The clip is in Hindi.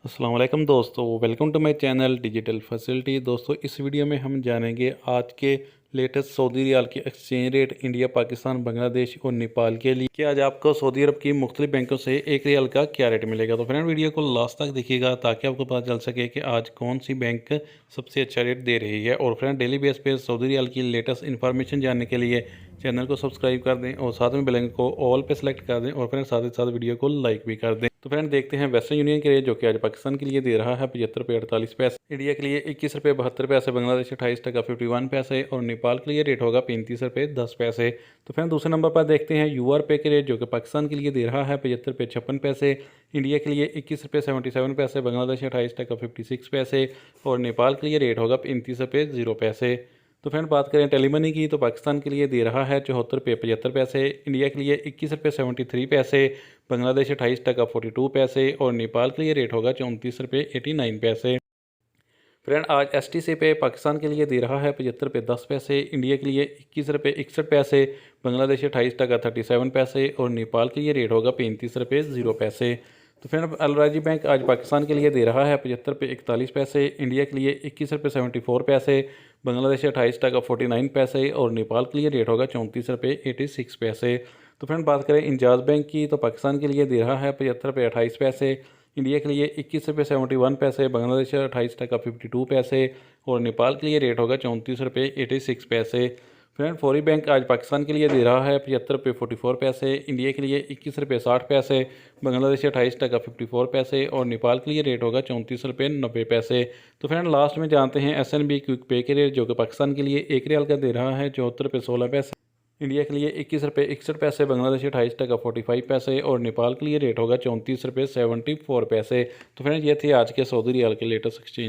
अस्सलाम वालेकुम दोस्तों, welcome to my channel digital facility. दोस्तों, इस वीडियो में हम जानेंगे आज के लेटेस्ट सऊदी रियाल की exchange rate India, Pakistan, Bangladesh और नेपाल के लिए कि आज आपको सऊदी अरब की मुख्तलिफ बैंकों से एक रियाल का क्या रेट मिलेगा। तो फ्रेंड, वीडियो को लास्ट तक देखिएगा ताकि आपको पता चल सके कि आज कौन सी बैंक सबसे अच्छा रेट दे रही है। और फ्रेंड, डेली बेस पे सऊदी रियाल की लेटेस्ट इन्फॉर्मेशन जानने के लिए चैनल को सब्सक्राइब कर दें और साथ में बेल आइकन को ऑल पे सेलेक्ट कर दें और फ्रेंड साथ ही साथ वीडियो को लाइक भी कर दें। तो फ्रेंड, देखते हैं वेस्टर्न यूनियन के रेट जो कि आज पाकिस्तान के लिए दे रहा है 75 रुपये 48 पैसे, इंडिया के लिए 21 रुपये 72 पैसे, बांग्लादेश 28 टका 51 पैसे और नेपाल के लिए रेट होगा 35 रुपये 10 पैसे। तो फ्रेंड, दूसरे नंबर पर देखते हैं यूआर पे के रेट जो कि पाकिस्तान के लिए दे रहा है 75 रुपये 56 पैसे, इंडिया के लिए 21 रुपये 77 पैसे, बांग्लादेश 28 टका 56 पैसे और नेपाल के लिए रेट होगा 35 रुपये 0 पैसे। तो फ्रेंड, बात करें टेलीमनी की तो पाकिस्तान के लिए दे रहा है 74 रुपये 75 पैसे, इंडिया के लिए 21 रुपये 73 पैसे, बांग्लादेश 28 टका 42 पैसे और नेपाल के लिए रेट होगा 34 रुपये 89 पैसे। फ्रेंड, आज STC पे पाकिस्तान के लिए दे रहा है 75 रुपये 10 पैसे, इंडिया के लिए 21 रुपये 61 पैसे, बांग्लादेश 28 टका 37 पैसे और नेपाल के लिए रेट होगा 35 रुपये 0 पैसे। तो फ्रेंड, अलराजी बैंक आज पाकिस्तान के लिए दे रहा है 75 रुपये 41 पैसे, इंडिया के लिए 21 रुपये 74 पैसे, बांग्लादेश 28 टका 49 पैसे और नेपाल के लिए रेट होगा 34 रुपये 86 पैसे। तो फ्रेंड, बात करें इंजाज बैंक की तो पाकिस्तान के लिए दे रहा है 75 रुपये 28 पैसे, इंडिया के लिए 21 रुपये 71 पैसे, बांग्लादेश 28 टका 52 पैसे और नेपाल के लिए रेट होगा 34 रुपये 86 पैसे। फ्रेंड, फौरी बैंक आज पाकिस्तान के लिए दे रहा है 75 रुपये 44 पैसे, इंडिया के लिए 21 रुपये 60 पैसे, बांग्लादेश 28 टका 54 पैसे और नेपाल के लिए रेट होगा 34 रुपये 90 पैसे। तो फ्रेंड, लास्ट में जानते हैं SNB क्विक पे के रेट जो कि पाकिस्तान के लिए एक रियाल का दे रहा है 74 रुपये 16 पैसे, इंडिया के लिए 21 रुपये 61 पैसे, बांग्लादेश 28 टका 45 पैसे और नेपाल के लिए रेट होगा 34 रुपये 74 पैसे। तो फ्रेंड, ये थे आज के सऊदी रियाल के लेटेस्ट एक्सचेंज।